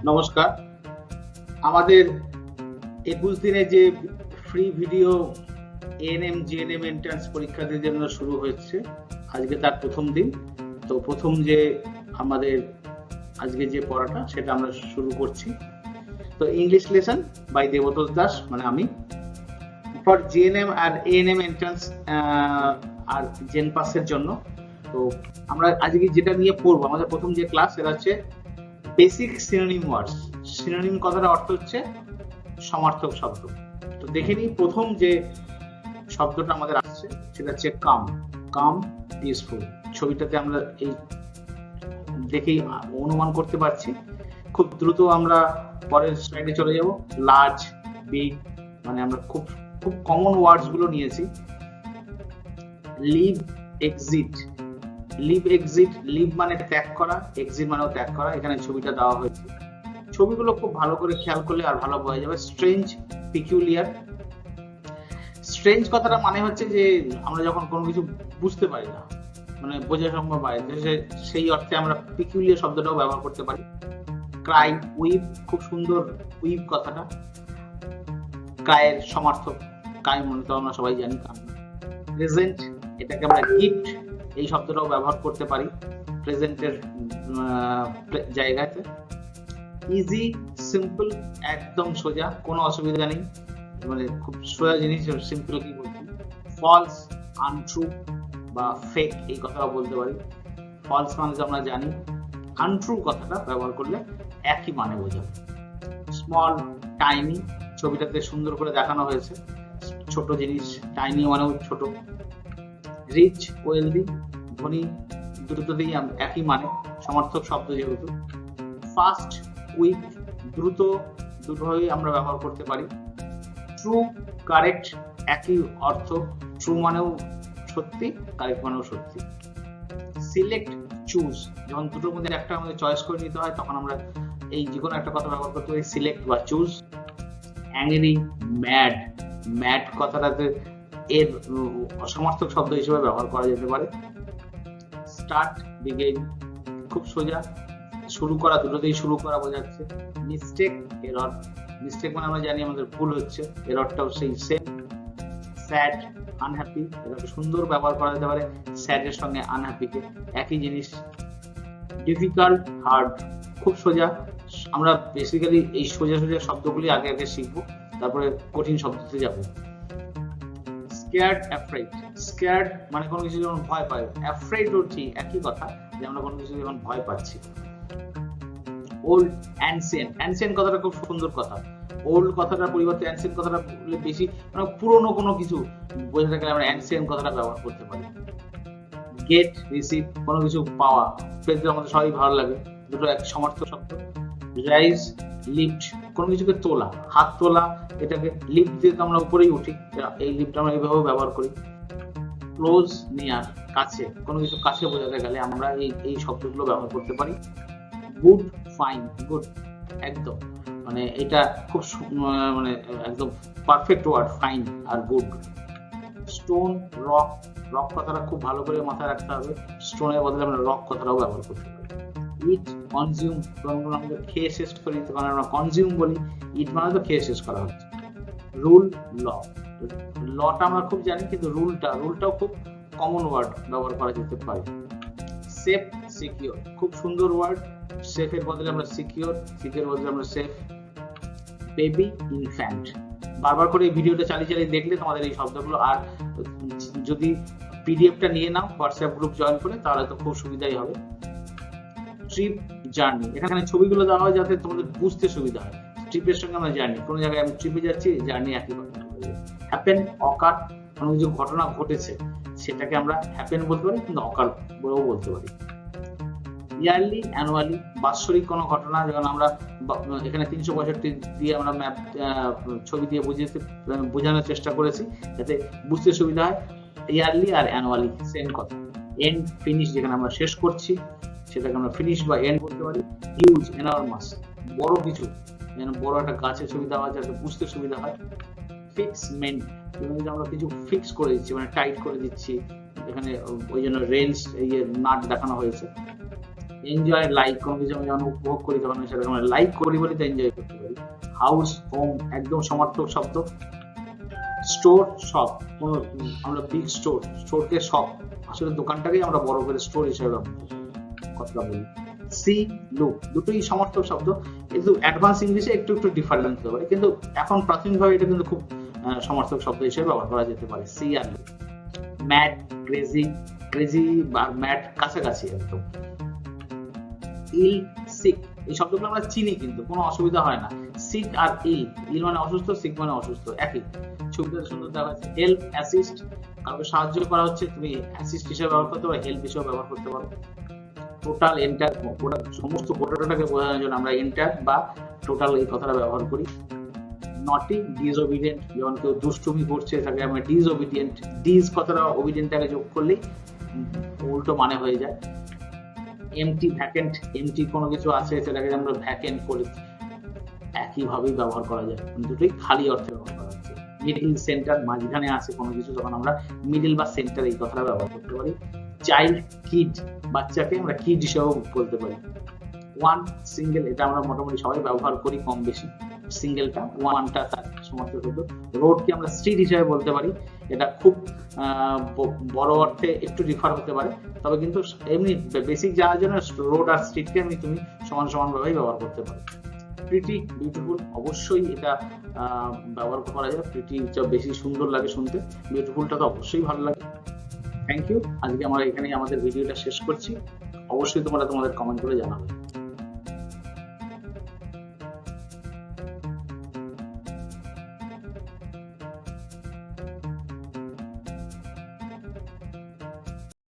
নমস্কার। আমাদের 21 দিনে যে free video ANM GNM entrance পরীক্ষাদের জন্য শুরু হয়েছে, আজকে তার প্রথম দিন। তো প্রথম যে আমাদের আজকে যে পড়াটা সেটা আমরা শুরু করছি। তো English lesson by Debotosh Das, মানে আমি, ফর জিএনএম আর এএনএম এন্ট্রান্স আর জেন পাসের জন্য। তো আমরা আজকে যেটা নিয়ে পড়বো, আমাদের প্রথম যে ক্লাস সেটা হচ্ছে বেসিক সিনোনিম ওয়ার্ডস। সিনোনিম কথাটা অর্থ হচ্ছে সমার্থক শব্দ। তো দেখে নিই প্রথম যে শব্দটা আমাদের আসছে সেটা হচ্ছে কাম। কাম, পিসফুল। ছবিটাতে আমরা এই দেখেই অনুমান করতে পারছি। খুব দ্রুত আমরা পরের স্লাইডে চলে যাব। লার্জ, বিগ, মানে আমরা খুব খুব কমন ওয়ার্ডস গুলো নিয়েছি। Leave, exit. Leave, exit. Leave মানে ত্যাগ করা, এক্সিট মানেও ত্যাগ করা। এখানে ছবিটা দেওয়া হয়েছে। ছবিগুলো খুব ভালো করে খেয়াল করলে আর ভালো বোঝা যাবে। Strange, peculiar. স্ট্রেঞ্জ কথাটা মানে হচ্ছে যে আমরা যখন কোনো কিছু বুঝতে পারি না, মানে বোঝা সম্ভব হয়, সেই অর্থে আমরা পিকুলিয়ার শব্দটাও ব্যবহার করতে পারি। ক্রাই, উইভ, খুব সুন্দর উইভ কথাটা। ক্রাইয়ের সমার্থক, ক্রাই মনে তো আমরা সবাই জানি কান্না। প্রেজেন্ট, এটাকে আমরা গিফট এই শব্দটাও ব্যবহার করতে পারি প্রেজেন্টের জায়গাতে। ইজি, সিম্পল, একদম সোজা, কোনো অসুবিধা নেই, মানে খুব সোজা জিনিস। সিম্পল কি বলছি? ফলস, আনট্রু বা ফেক এই কথাটা বলতে পারি। ফলস মানে তো আমরা জানি, আনট্রু কথাটা ব্যবহার করলে একই মানে বোঝাবে। স্মল, টাইনি, ছবিটাতে সুন্দর করে দেখানো হয়েছে ছোট জিনিস। টাইনি মানেও ছোট। রিচ, ওয়েলদি, ধনী, দ্রুততেই একই মানে, সমার্থক শব্দ যেহেতু। ফাস্ট, কুইক, দ্রুত, দুটোই আমরা ব্যবহার করতে পারি। ট্রু, কারেক্ট, একই অর্থ। ট্রু মানেও সত্যি, কারেক্ট মানেও সত্যি। সিলেক্ট, চুজ, যখন দুটোর মধ্যে একটা আমাদের চয়েস করে নিতে হয় তখন আমরা এই যে কোনো একটা কথা ব্যবহার করতে পারি, সিলেক্ট বা চুজ। Angry, mad. ম্যাড কথাটাতে এর সমার্থক শব্দ হিসেবে ব্যবহার করা যেতে পারে। স্টার্ট, বিগিন, খুব সোজা, শুরু করা, দুটোতেই শুরু করা বোঝাচ্ছে। Mistake, error. মিস্টেক মানে আমরা জানি আমাদের ভুল হচ্ছে, এররটাও সেই সেম। স্যাড, আনহ্যাপি, এটাকে সুন্দর ব্যবহার করা যেতে পারে স্যাড এর সঙ্গে আনহ্যাপিকে, একই জিনিস। ডিফিকাল্ট, হার্ড, খুব সোজা। আমরা বেসিক্যালি এই সোজা সোজা শব্দগুলি আগে আগে শিখবো, তারপরে কঠিন শব্দতে যাব। Scared, afraid. স্কেয়ার্ড মানে কোনো কিছু যখন ভয় পাই, অ্যাফ্রেড ও ঠিক একই কথা, যে আমরা কোনো কিছু যখন ভয় পাচ্ছি। Old, ancient. অ্যানসিয়েন্ট কথাটা খুব সুন্দর কথা। ওল্ড কথাটার পরিবর্তে অ্যানসিয়েন্ট কথাটা বললে বেশি, মানে পুরনো কোনো কিছু বোঝাতে গেলে আমরা অ্যানসিয়েন্ট কথাটা ব্যবহার করতে পারি। গেট, রিসিভ, কোনো কিছু পাওয়া, পেতে আমাদের সবাই ভালো লাগে, দুটো এক সমার্থক শব্দ। রাইজ, লিফট, কোনো কিছুকে তোলা, হাত তোলা, এটাকে লিফট দিয়ে তো আমরা উপরেই উঠি, এই লিফট আমরা এইভাবে ব্যবহার করি। ক্লোজ, নিয়ার, কাছে, কোনো কিছু কাছে বোঝাতে গেলে আমরা এই শব্দগুলো ব্যবহার করতে পারি। গুড, ফাইন, গুড, একদম, মানে এটা খুব মানে একদম পারফেক্ট ওয়ার্ড, ফাইন আর গুড। Stone, rock. রক কথাটা খুব ভালো করে মাথায় রাখতে হবে, স্টোনের বদলে আমরা রক কথাটাও ব্যবহার করতে পারি। ইট, কনজিউম, আমরা খেয়ে শেষ করি তখন আমরা কনজিউম বলি, ইট মানে তো খেয়ে শেষ করা হচ্ছে। রুল, ল। লটা আমরা খুব জানি, কিন্তু রুলটাও খুব কমন ওয়ার্ড, ব্যবহার করা যেতে পারে। সেফ, সিকিউর, খুব সুন্দর ওয়ার্ড। সেফের বদলে আমরা সিকিউর, সিকিউর বদলে আমরা সেফ। Baby, infant. বারবার করে এই ভিডিওটা চালিয়ে চালিয়ে দেখলে তোমাদের এই শব্দগুলো, আর যদি পিডিএফটা নিয়ে নাও হোয়াটসঅ্যাপ গ্রুপ জয়েন করে, তাহলে তো খুব সুবিধাই হবে। ট্রিপ, জার্নি, এখানে ছবিগুলো দেওয়া হয় যাতে তোমাদের বুঝতে সুবিধা হয়। ট্রিপের সঙ্গে আমরা জার্নি, কোনো জায়গায় আমি ট্রিপে যাচ্ছি, জার্নি একই কথা। হ্যাপেন, অকার, কোনো কিছু ঘটনা ঘটেছে সেটাকে আমরা হ্যাপেন বলতে পারি, কিন্তু অকার বলেও বলতে পারি। ইয়ারলি, অ্যানুয়ালি, বাৎসরিক কোনো ঘটনা, যেমন আমরা এখানে 365 দিয়ে আমরা ম্যাপ ছবি দিয়ে বোঝানোর চেষ্টা করেছি যাতে বুঝতে সুবিধা হয়। ইয়ারলি আর অ্যানুয়ালি সেম কথা। এন্ড, ফিনিশ, যেখানে আমরা শেষ করছি সেটাকে আমরা ফিনিশ বা এন্ড বলতে পারি। হিউজ, এনর্মাস, বড় কিছু, যেন বড় একটা গাছের ছবি দেওয়া হয় যাতে বুঝতে সুবিধা হয়। ফিক্সমেন্ট, আমরা কিছু ফিক্স করে দিচ্ছি, মানে টাইট করে দিচ্ছি, এখানে ওই জন্য রেঞ্জ, এই নাট দেখানো হয়েছে। এনজয় লাইক, কোনো কিছু আমি যখন উপভোগ করি তখন সেটাকে আমরা লাইক করি বলে তো এনজয় করতে পারি। হাউস, হোম একদম সমার্থক শব্দ। স্টোর, শপ, আমরা বিগ স্টোরকে শপ, আসলে দোকানটাকেই আমরা বড় করে স্টোর হিসেবে কথা বলি। সি, লুক, দুটোই সমার্থক শব্দ, কিন্তু অ্যাডভান্স ইংলিশে একটু একটু ডিফারেন্স হতে পারে, কিন্তু এখন প্রাথমিকভাবে এটা কিন্তু খুব সমার্থক শব্দ হিসেবে ব্যবহার করা যেতে পারে সি আর লুক। ম্যাড, ক্রেজি বা ম্যাড কাছাকাছি একদম। ইল, সিক, এই শব্দগুলো আমরা চিনি কিন্তু কোনো অসুবিধা হয় না। সিক আর ইল মানে অসুস্থ, সিক মানে অসুস্থ, একই। ছবিটা সুন্দর দেখা যাচ্ছে। হেল্প, অ্যাসিস্ট, কাউকে সাহায্য করা হচ্ছে, তুমি অ্যাসিস্ট হিসেবে ব্যবহার করতে পারো, হেল্প হিসেবে ব্যবহার করতে পারো। টোটাল, এন্টার, সমস্ত গোটাটাকে বোঝানোর জন্য আমরা এন্টার বা টোটাল এই কথাটা ব্যবহার করি। নটি, ডিসওবিডিয়েন্ট, যখন কেউ দুষ্টুমি করছে তাকে আমরা ডিসওবিডিয়েন্ট, ডিস কথাটা ওবিডিয়েন্টটাকে যোগ করলেই উল্টো মানে হয়ে যায়। এমটি, ভ্যাকেন্ট, এমটি কোনো কিছু আছে সেটাকে আমরা ভ্যাকেন্ট করি, একইভাবেই ব্যবহার করা যায়, দুটোই খালি অর্থে ব্যবহার করা হচ্ছে। মিডল, সেন্টার, মাঝখানে আছে কোনো কিছু তখন আমরা মিডল বা সেন্টার এই কথাটা ব্যবহার করতে পারি। চাইল্ড, কিড, বাচ্চাকে আমরা কিড হিসেবেও বলতে পারি। ওয়ান, সিঙ্গেল, এটা আমরা মোটামুটি সবাই ব্যবহার করি কম বেশি, সিঙ্গেলটা, ওয়ানটা তার সমার্থক শব্দ। রোডকে আমরা স্ট্রিট হিসেবে বলতে পারি, এটা খুব বড় অর্থে একটু রিফার হতে পারে, তবে কিন্তু এমনি বেসিক জানার জন্য রোড আর স্ট্রিটকে এমনি তুমি সমান ভাবেই ব্যবহার করতে পারো। প্রিটি, বিউটিফুল, অবশ্যই এটা ব্যবহার করা যায়, প্রিটি বেশি সুন্দর লাগে শুনতে, বিউটিফুলটা তো অবশ্যই ভালো লাগে। থ্যাংক ইউ, আজকে আমরা এখানেই আমাদের ভিডিওটা শেষ করছি, অবশ্যই তোমরা তোমাদের কমেন্ট করে জানাবে।